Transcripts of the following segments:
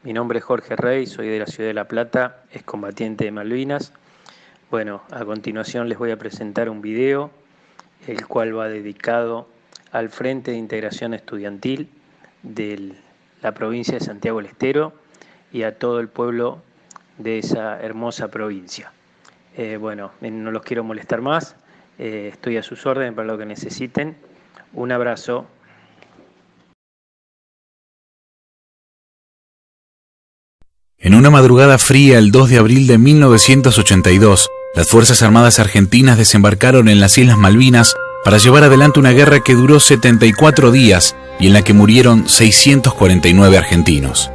Mi nombre es Jorge Rey, soy de la ciudad de La Plata, excombatiente de Malvinas. Bueno, a continuación les voy a presentar un video, el cual va dedicado al Frente de Integración Estudiantil de la provincia de Santiago del Estero y a todo el pueblo de esa hermosa provincia. Bueno, no los quiero molestar más, estoy a sus órdenes para lo que necesiten. Un abrazo. En una madrugada fría el 2 de abril de 1982, las Fuerzas Armadas Argentinas desembarcaron en las Islas Malvinas para llevar adelante una guerra que duró 74 días y en la que murieron 649 argentinos.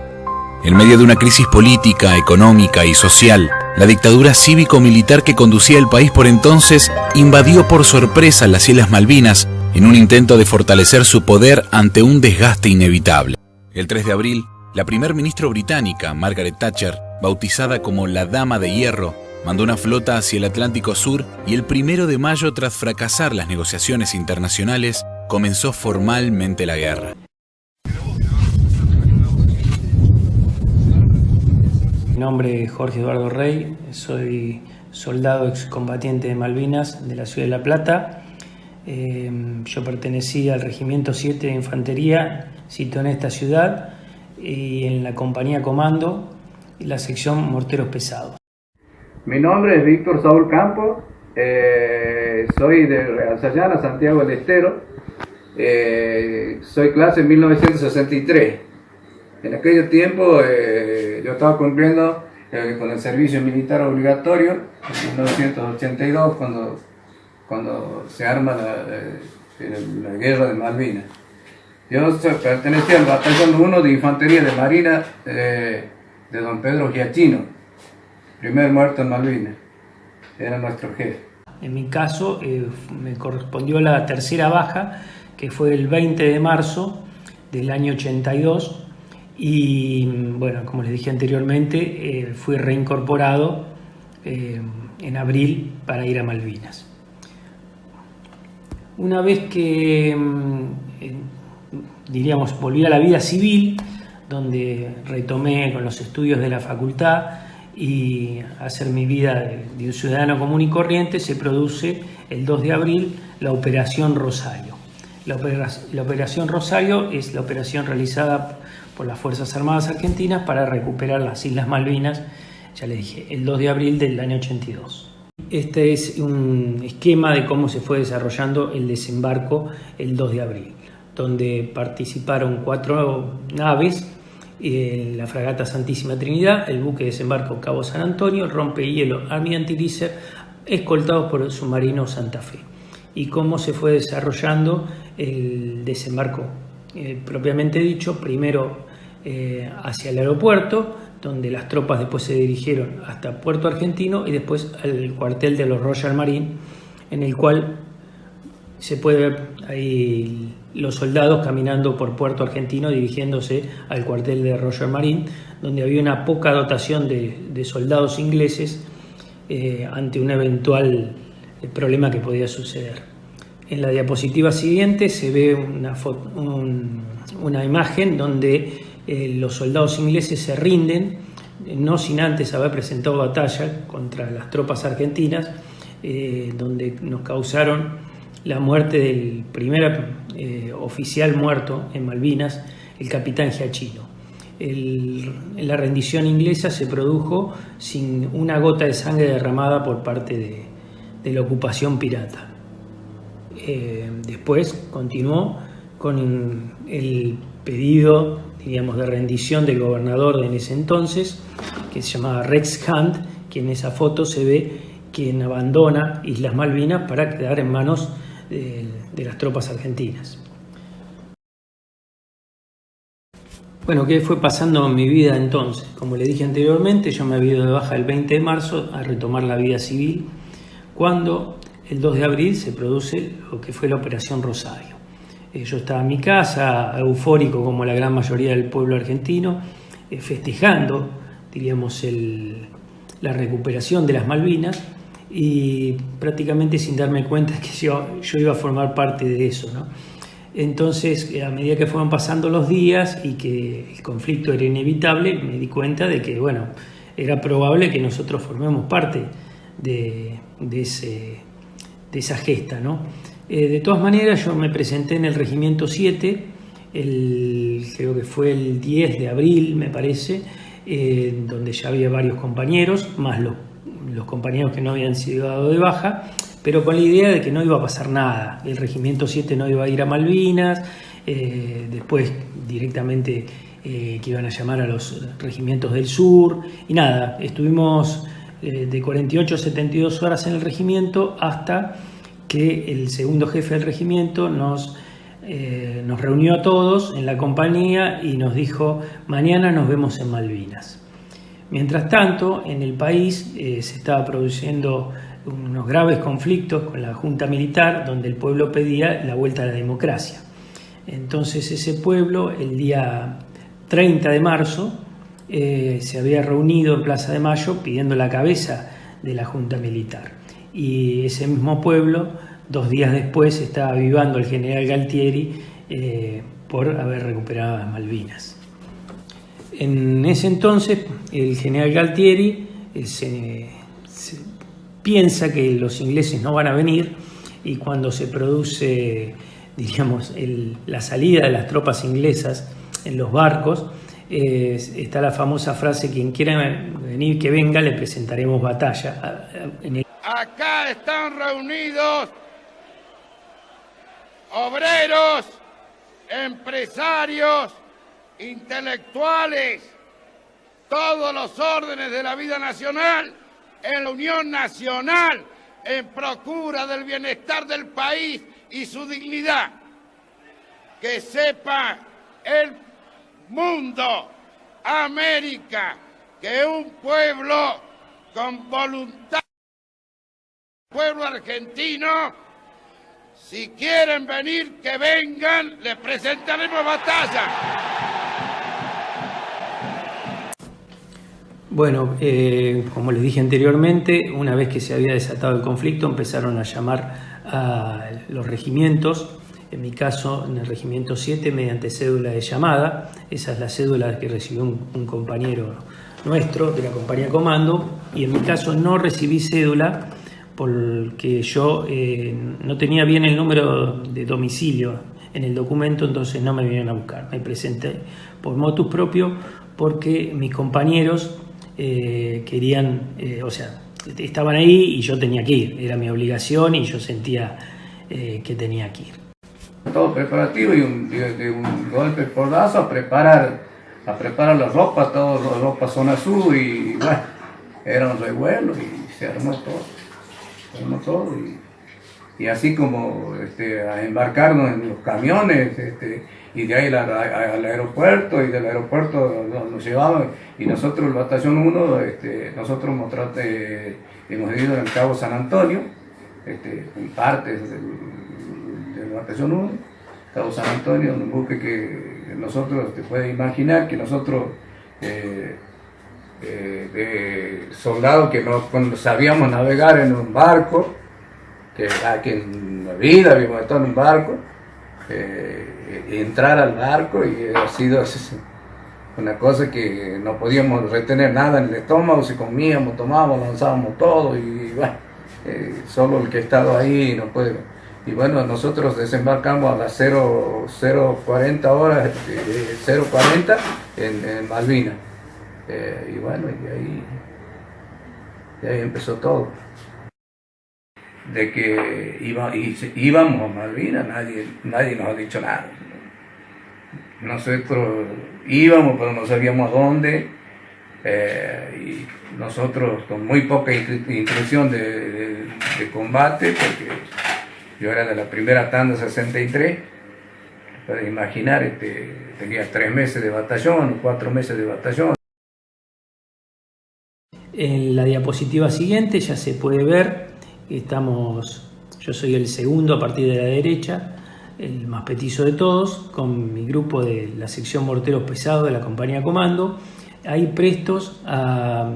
En medio de una crisis política, económica y social, la dictadura cívico-militar que conducía el país por entonces invadió por sorpresa las Islas Malvinas en un intento de fortalecer su poder ante un desgaste inevitable. El 3 de abril, la primer ministra británica, Margaret Thatcher, bautizada como la Dama de Hierro, mandó una flota hacia el Atlántico Sur y el 1 de mayo, tras fracasar las negociaciones internacionales, comenzó formalmente la guerra. Mi nombre es Jorge Eduardo Rey, soy soldado excombatiente de Malvinas de la ciudad de La Plata. Yo pertenecía al Regimiento 7 de Infantería, situado en esta ciudad, y en la compañía Comando y la sección Morteros Pesados. Mi nombre es Víctor Saúl Campos, soy de Real Sayana, Santiago del Estero, soy clase 1963. En aquel tiempo yo estaba cumpliendo con el servicio militar obligatorio en 1982 cuando se arma la guerra de Malvinas. Yo pertenecía al batallón 1 de Infantería de Marina de don Pedro Giachino, primer muerto en Malvinas, era nuestro jefe. En mi caso me correspondió la tercera baja, que fue el 20 de marzo del año 82, y bueno, como les dije anteriormente, fui reincorporado en abril para ir a Malvinas. Una vez que volví a la vida civil, donde retomé con los estudios de la facultad y hacer mi vida de un ciudadano común y corriente, se produce el 2 de abril la Operación Rosario. La Operación Rosario es la operación realizada por las Fuerzas Armadas Argentinas para recuperar las Islas Malvinas, ya les dije, el 2 de abril del año 82. Este es un esquema de cómo se fue desarrollando el desembarco el 2 de abril, donde participaron 4 naves, la fragata Santísima Trinidad, el buque de desembarco Cabo San Antonio, el rompehielo Army Anti-Deser, escoltados por el submarino Santa Fe. Y cómo se fue desarrollando el desembarco propiamente dicho, primero hacia el aeropuerto, donde las tropas después se dirigieron hasta Puerto Argentino y después al cuartel de los Royal Marine, en el cual se puede ver ahí los soldados caminando por Puerto Argentino dirigiéndose al cuartel de Royal Marine, donde había una poca dotación de soldados ingleses ante un eventual problema que podía suceder. En la diapositiva siguiente se ve una imagen donde los soldados ingleses se rinden, no sin antes haber presentado batalla contra las tropas argentinas, donde nos causaron la muerte del primer oficial muerto en Malvinas, el capitán Giachino. La rendición inglesa se produjo sin una gota de sangre derramada por parte de la ocupación pirata. Después continuó con el pedido, diríamos, de rendición del gobernador de en ese entonces, que se llamaba Rex Hunt, que en esa foto se ve quien abandona Islas Malvinas para quedar en manos de las tropas argentinas. Bueno, ¿qué fue pasando en mi vida entonces? Como le dije anteriormente, yo me había ido de baja el 20 de marzo a retomar la vida civil, cuando el 2 de abril se produce lo que fue la Operación Rosario. Yo estaba en mi casa, eufórico como la gran mayoría del pueblo argentino, festejando, diríamos, la recuperación de las Malvinas, y prácticamente sin darme cuenta que yo iba a formar parte de eso, ¿no? Entonces, a medida que fueron pasando los días y que el conflicto era inevitable, me di cuenta de que, bueno, era probable que nosotros formemos parte de esa gesta, ¿no? De todas maneras, yo me presenté en el Regimiento 7, creo que fue el 10 de abril, me parece, donde ya había varios compañeros, más los compañeros que no habían sido dados de baja, pero con la idea de que no iba a pasar nada. El Regimiento 7 no iba a ir a Malvinas, después directamente que iban a llamar a los regimientos del sur, y nada, estuvimos de 48 a 72 horas en el regimiento hasta que el segundo jefe del regimiento nos reunió a todos en la compañía y nos dijo: mañana nos vemos en Malvinas. Mientras tanto, en el país se estaba produciendo unos graves conflictos con la Junta Militar, donde el pueblo pedía la vuelta a la democracia. Entonces ese pueblo, el día 30 de marzo, se había reunido en Plaza de Mayo pidiendo la cabeza de la Junta Militar. Y ese mismo pueblo, 2 días después, estaba avivando el general Galtieri por haber recuperado Malvinas. En ese entonces, el general Galtieri piensa que los ingleses no van a venir, y cuando se produce, diríamos, la salida de las tropas inglesas en los barcos, está la famosa frase: quien quiera venir que venga, le presentaremos batalla. Acá están reunidos obreros, empresarios, intelectuales, todos los órdenes de la vida nacional, en la Unión Nacional, en procura del bienestar del país y su dignidad. Que sepa el mundo, América, que un pueblo con voluntad, pueblo argentino, si quieren venir, que vengan, les presentaremos batalla. Bueno, como les dije anteriormente, una vez que se había desatado el conflicto, empezaron a llamar a los regimientos. En mi caso, en el Regimiento 7, mediante cédula de llamada. Esa es la cédula que recibió un compañero nuestro de la compañía comando, y en mi caso no recibí cédula porque yo no tenía bien el número de domicilio en el documento, entonces no me vinieron a buscar. Me presenté por motus propio porque mis compañeros querían, estaban ahí y yo tenía que ir, era mi obligación y yo sentía que tenía que ir. Todo preparativo y de un golpe porrazo a preparar las ropas, todas las ropas son azul, y bueno, era un revuelo y se armó todo. Y así como a embarcarnos en los camiones, y de ahí al aeropuerto, y del aeropuerto nos llevaban, y nosotros, el Batallón 1, nosotros hemos ido al Cabo San Antonio, en partes del Batallón 1, Cabo San Antonio, un buque que nosotros, te puedes imaginar que nosotros, de soldados que no sabíamos navegar en un barco, que en la vida habíamos estado en un barco, entrar al barco, y ha sido una cosa que no podíamos retener nada en el estómago, si comíamos, tomábamos, lanzábamos todo, y bueno, solo el que ha estado ahí no puede. Y bueno, nosotros desembarcamos a las 0:40 horas, 0:40 en Malvinas. Y bueno, y ahí empezó todo. De que íbamos a Malvinas, nadie nos ha dicho nada. Nosotros íbamos, pero no sabíamos a dónde, y nosotros con muy poca instrucción de combate, porque yo era de la primera tanda 63, puedes imaginar, tenía 3 meses de batallón, 4 meses de batallón. En la diapositiva siguiente ya se puede ver que yo soy el segundo a partir de la derecha, el más petizo de todos, con mi grupo de la sección morteros pesados de la compañía comando, ahí prestos a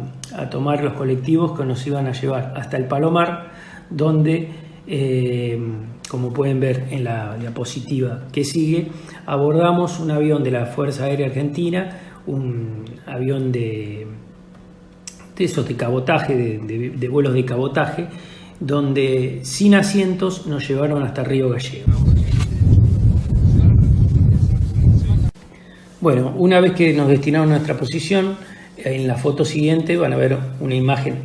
tomar los colectivos que nos iban a llevar hasta el Palomar, donde como pueden ver en la diapositiva que sigue, abordamos un avión de la Fuerza Aérea Argentina, un avión de esos de cabotaje, de vuelos de cabotaje, donde sin asientos nos llevaron hasta Río Gallegos. Bueno, una vez que nos destinaron a nuestra posición, en la foto siguiente van a ver una imagen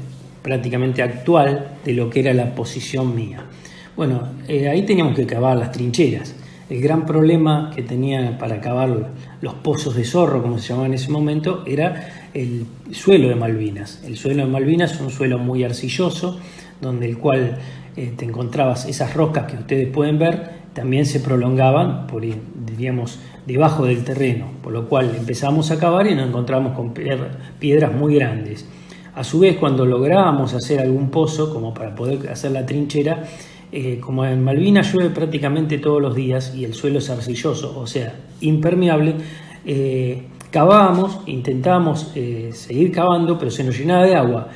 prácticamente actual de lo que era la posición mía. Bueno, ahí teníamos que cavar las trincheras. El gran problema que tenían para cavar los pozos de zorro, como se llamaba en ese momento, era el suelo de Malvinas. El suelo de Malvinas es un suelo muy arcilloso, donde el cual te encontrabas esas rocas que ustedes pueden ver, también se prolongaban por, diríamos, debajo del terreno, por lo cual empezamos a cavar y nos encontramos con piedras muy grandes. A su vez, cuando lográbamos hacer algún pozo, como para poder hacer la trinchera, como en Malvinas llueve prácticamente todos los días y el suelo es arcilloso, o sea, impermeable, cavábamos, intentábamos seguir cavando, pero se nos llenaba de agua.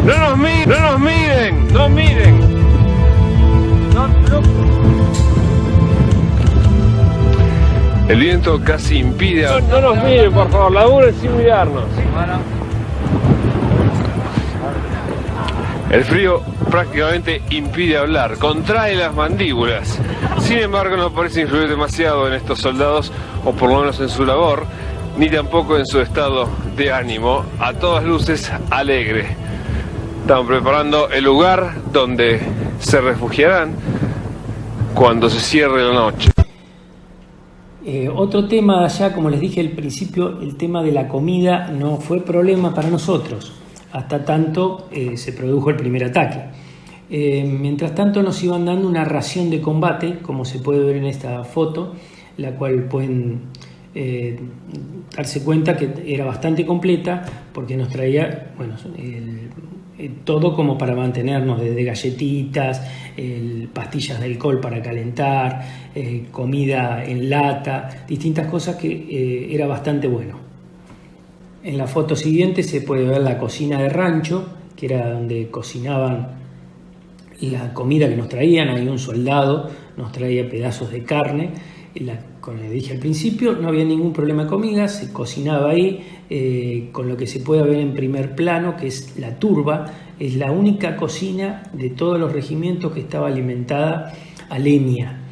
¡No nos miren! ¡No miren! El viento casi impide... No nos miren, por favor, laburen sin mirarnos. El frío prácticamente impide hablar, contrae las mandíbulas. Sin embargo, no parece influir demasiado en estos soldados, o por lo menos en su labor, ni tampoco en su estado de ánimo, a todas luces alegre. Están preparando el lugar donde se refugiarán cuando se cierre la noche. Otro tema, ya como les dije al principio, el tema de la comida no fue problema para nosotros, hasta tanto se produjo el primer ataque. Mientras tanto nos iban dando una ración de combate, como se puede ver en esta foto, la cual pueden darse cuenta que era bastante completa, porque nos traía, bueno, todo como para mantenernos, desde galletitas, pastillas de alcohol para calentar, comida en lata, distintas cosas que era bastante bueno. En la foto siguiente se puede ver la cocina de rancho, que era donde cocinaban la comida que nos traían. Ahí un soldado nos traía pedazos de carne. Como les dije al principio, no había ningún problema de comida, se cocinaba ahí con lo que se puede ver en primer plano, que es la turba. Es la única cocina de todos los regimientos que estaba alimentada a leña,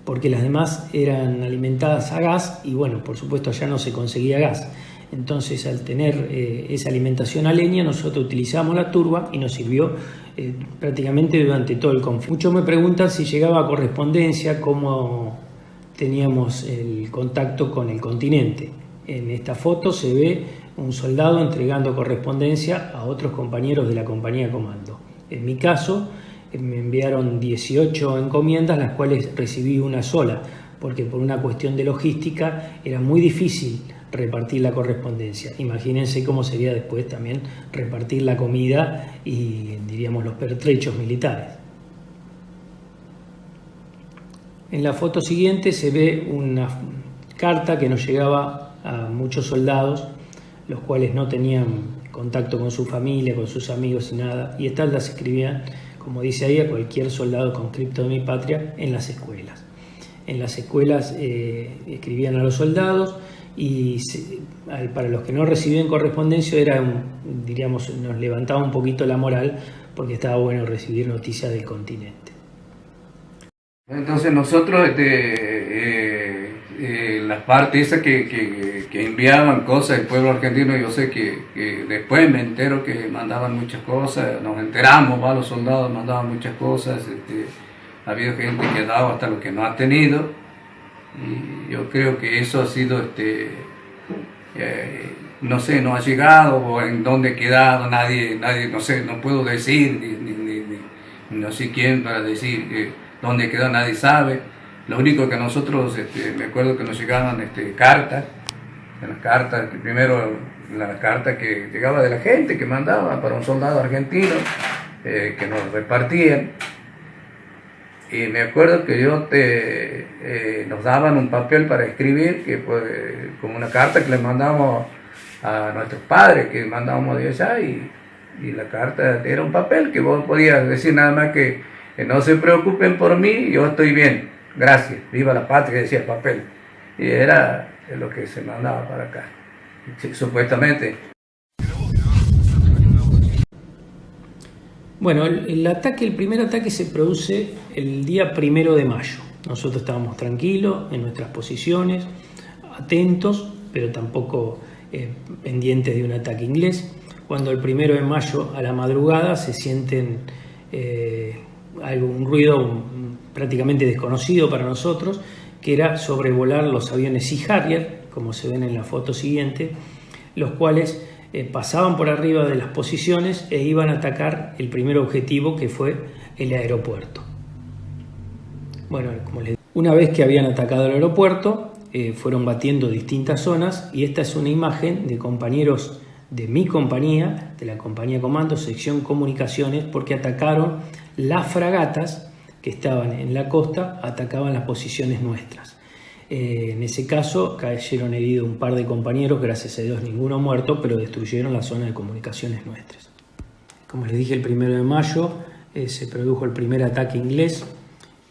porque las demás eran alimentadas a gas y bueno, por supuesto allá no se conseguía gas. Entonces, al tener esa alimentación a leña, nosotros utilizamos la turba y nos sirvió prácticamente durante todo el conflicto. Muchos me preguntan si llegaba correspondencia, cómo teníamos el contacto con el continente. En esta foto se ve un soldado entregando correspondencia a otros compañeros de la compañía comando. En mi caso, me enviaron 18 encomiendas, las cuales recibí una sola, porque por una cuestión de logística era muy difícil repartir la correspondencia. Imagínense cómo sería después también repartir la comida y, diríamos, los pertrechos militares. En la foto siguiente se ve una carta que nos llegaba a muchos soldados, los cuales no tenían contacto con su familia, con sus amigos y nada, y estas las escribían, como dice ahí, a cualquier soldado conscripto de mi patria en las escuelas. En las escuelas escribían a los soldados y para los que no recibían correspondencia era diríamos, nos levantaba un poquito la moral, porque estaba bueno recibir noticias del continente. Entonces nosotros, las partes esas que enviaban cosas del pueblo argentino, yo sé que después me entero que mandaban muchas cosas, nos enteramos, los soldados mandaban muchas cosas, ha habido gente que ha dado hasta lo que no ha tenido, y yo creo que eso ha sido, no sé, no ha llegado, o en dónde ha quedado, nadie, no sé, no puedo decir, ni no sé quién para decir dónde quedó, nadie sabe. Lo único que nosotros, me acuerdo que nos llegaban cartas, que primero la carta que llegaba de la gente que mandaba para un soldado argentino, que nos repartían. Y me acuerdo que nos daban un papel para escribir, que como una carta que le mandábamos a nuestros padres, que mandábamos de allá, y la carta era un papel que vos podías decir nada más que que no se preocupen por mí, yo estoy bien, gracias, viva la patria, decía el papel. Y era lo que se mandaba para acá, supuestamente. Bueno, el primer ataque se produce el día 1 de mayo. Nosotros estábamos tranquilos en nuestras posiciones, atentos, pero tampoco pendientes de un ataque inglés. Cuando el 1 de mayo a la madrugada se sienten un ruido prácticamente desconocido para nosotros, que era sobrevolar los aviones Sea Harrier, como se ven en la foto siguiente, los cuales pasaban por arriba de las posiciones e iban a atacar el primer objetivo, que fue el aeropuerto. Bueno, una vez que habían atacado el aeropuerto, fueron batiendo distintas zonas, y esta es una imagen de compañeros de mi compañía, de la compañía Comando, sección comunicaciones, porque atacaron las fragatas que estaban en la costa, atacaban las posiciones nuestras. En ese caso cayeron heridos un par de compañeros, gracias a Dios ninguno muerto, pero destruyeron la zona de comunicaciones nuestras. Como les dije, el 1 de mayo se produjo el primer ataque inglés,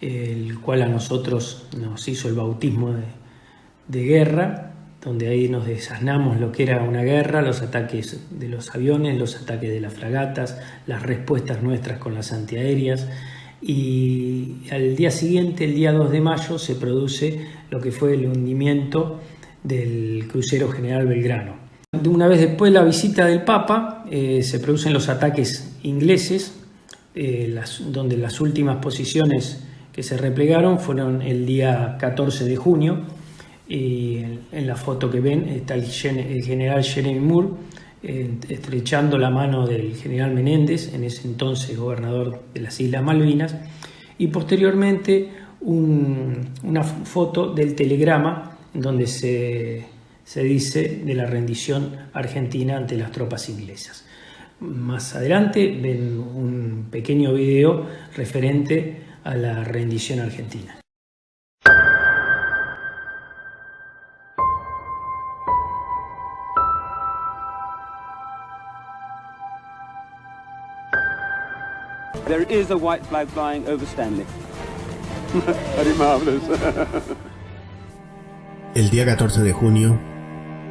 el cual a nosotros nos hizo el bautismo de guerra, donde ahí nos desasnamos lo que era una guerra, los ataques de los aviones, los ataques de las fragatas, las respuestas nuestras con las antiaéreas. Y al día siguiente, el día 2 de mayo, se produce lo que fue el hundimiento del crucero General Belgrano. Una vez después de la visita del Papa, se producen los ataques ingleses, donde las últimas posiciones que se replegaron fueron el día 14 de junio, y en la foto que ven está el general Jeremy Moore estrechando la mano del general Menéndez, en ese entonces gobernador de las Islas Malvinas, y posteriormente una foto del telegrama donde se dice de la rendición argentina ante las tropas inglesas. Más adelante ven un pequeño video referente a la rendición argentina. There is a white flag flying over Stanley. Very marvelous. El día 14 de junio,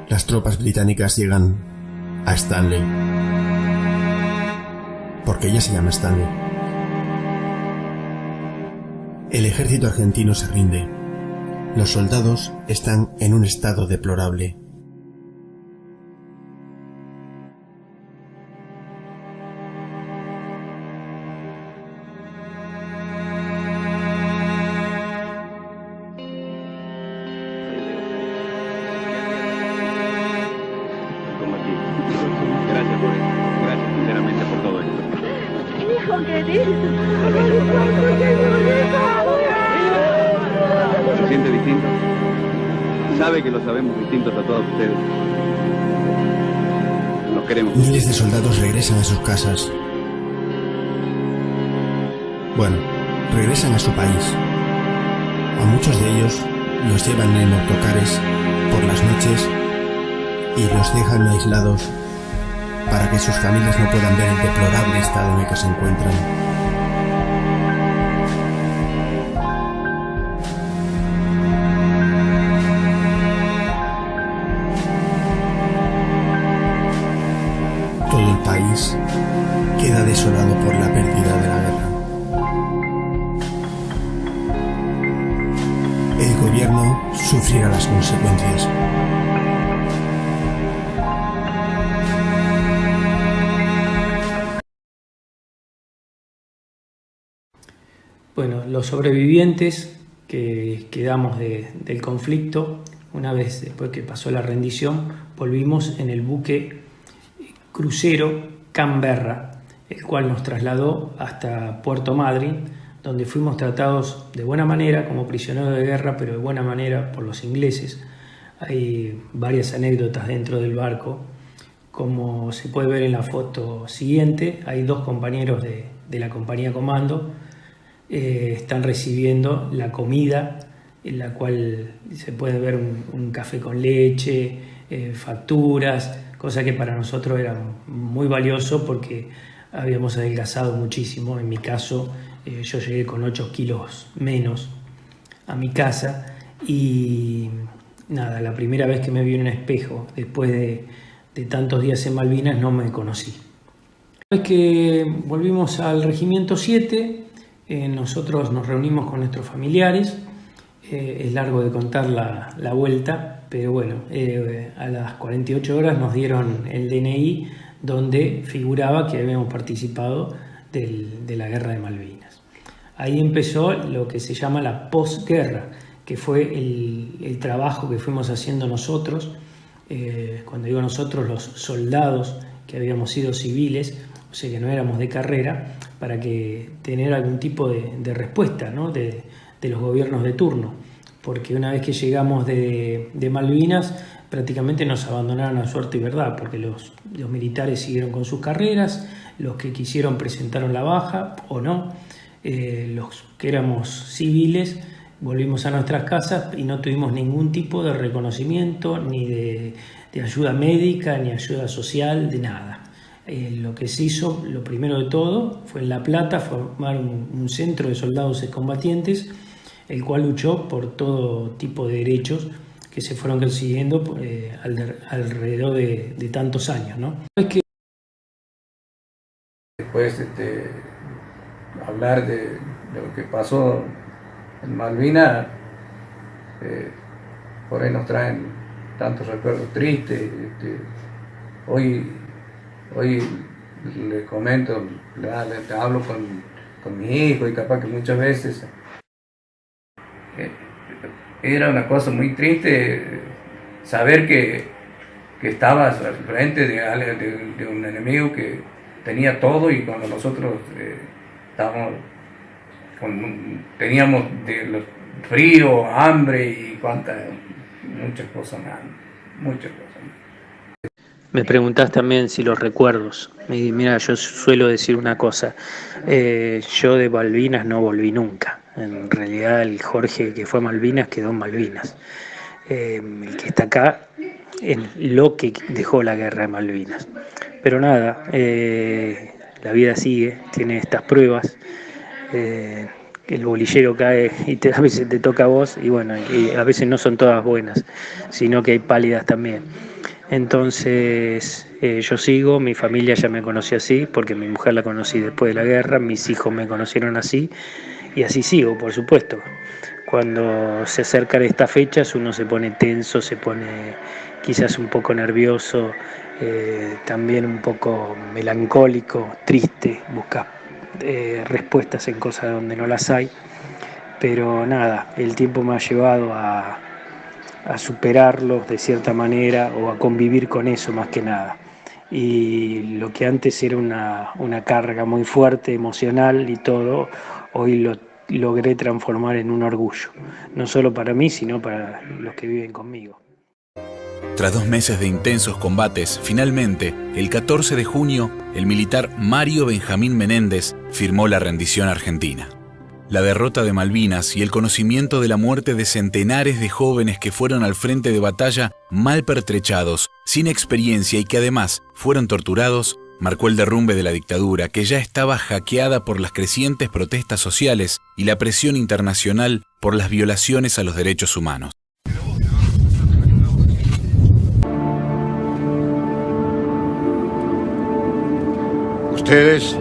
las tropas británicas llegan a Stanley. Porque ella se llama Stanley. El ejército argentino se rinde. Los soldados están en un estado deplorable. Gracias sinceramente por todo esto. Hijo querido. ¿Se siente distinto? Sabe que lo sabemos distintos a todos ustedes. Los queremos. Miles de soldados regresan a sus casas. Bueno, regresan a su país. A muchos de ellos los llevan en autocares por las noches y los dejan aislados para que sus familias no puedan ver el deplorable estado en el que se encuentran. Todo el país queda desolado por la pérdida de la guerra. El gobierno sufrirá las consecuencias. Bueno, los sobrevivientes que quedamos del conflicto, una vez después que pasó la rendición, volvimos en el buque crucero Canberra, el cual nos trasladó hasta Puerto Madryn, donde fuimos tratados de buena manera como prisioneros de guerra, pero de buena manera por los ingleses. Hay varias anécdotas dentro del barco. Como se puede ver en la foto siguiente, hay dos compañeros de la compañía Comando. Están recibiendo la comida, en la cual se puede ver un café con leche, facturas, cosa que para nosotros era muy valioso porque habíamos adelgazado muchísimo. En mi caso Yo llegué con 8 kilos menos a mi casa y nada, la primera vez que me vi en un espejo después de tantos días en Malvinas no me conocí. Una vez que volvimos al Regimiento 7, nosotros nos reunimos con nuestros familiares. Es largo de contar la vuelta, pero bueno, a las 48 horas nos dieron el DNI donde figuraba que habíamos participado de la Guerra de Malvinas. Ahí empezó lo que se llama la posguerra, que fue el trabajo que fuimos haciendo nosotros, cuando digo nosotros, los soldados que habíamos sido civiles, o sea que no éramos de carrera, para que tener algún tipo de respuesta, ¿no? de los gobiernos de turno, porque una vez que llegamos de Malvinas prácticamente nos abandonaron a suerte y verdad, porque los militares siguieron con sus carreras, los que quisieron presentaron la baja o no, los que éramos civiles volvimos a nuestras casas y no tuvimos ningún tipo de reconocimiento, ni de ayuda médica, ni ayuda social, de nada. Lo que se hizo, lo primero de todo, fue en La Plata formar un centro de soldados excombatientes, el cual luchó por todo tipo de derechos que se fueron consiguiendo alrededor de tantos años, ¿no? Después hablar de lo que pasó en Malvinas, por ahí nos traen tantos recuerdos tristes. Hoy le comento, le hablo con mi hijo y capaz que muchas veces era una cosa muy triste saber que estabas al frente de un enemigo que tenía todo, y cuando nosotros teníamos frío, hambre y muchas cosas más. Me preguntás también si los recuerdos. Mira, yo suelo decir una cosa. Yo de Malvinas no volví nunca. En realidad el Jorge que fue a Malvinas quedó en Malvinas. El que está acá en lo que dejó la guerra de Malvinas. Pero nada, la vida sigue, tiene estas pruebas. El bolillero cae y a veces te toca a vos, y bueno, y a veces no son todas buenas, sino que hay pálidas también. Entonces yo sigo, mi familia ya me conoció así, porque mi mujer la conocí después de la guerra, mis hijos me conocieron así, y así sigo, por supuesto. Cuando se acercan estas fechas uno se pone tenso, se pone quizás un poco nervioso, también un poco melancólico, triste, busca respuestas en cosas donde no las hay, pero nada, el tiempo me ha llevado a superarlos de cierta manera, o a convivir con eso más que nada. Y lo que antes era una carga muy fuerte, emocional y todo, hoy lo logré transformar en un orgullo, no solo para mí, sino para los que viven conmigo. Tras 2 meses de intensos combates, finalmente, el 14 de junio, el militar Mario Benjamín Menéndez firmó la rendición argentina. La derrota de Malvinas y el conocimiento de la muerte de centenares de jóvenes que fueron al frente de batalla mal pertrechados, sin experiencia y que además fueron torturados, marcó el derrumbe de la dictadura, que ya estaba hackeada por las crecientes protestas sociales y la presión internacional por las violaciones a los derechos humanos. Ustedes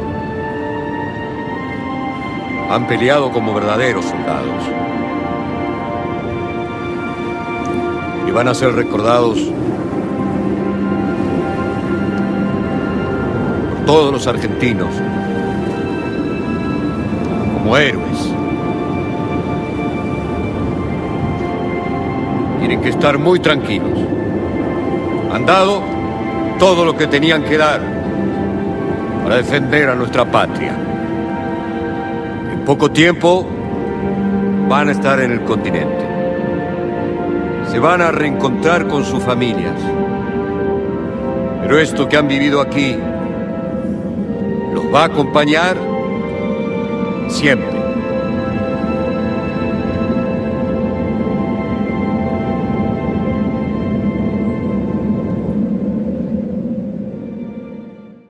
han peleado como verdaderos soldados y van a ser recordados por todos los argentinos como héroes. Tienen que estar muy tranquilos. Han dado todo lo que tenían que dar para defender a nuestra patria. En poco tiempo van a estar en el continente. Se van a reencontrar con sus familias. Pero esto que han vivido aquí los va a acompañar siempre.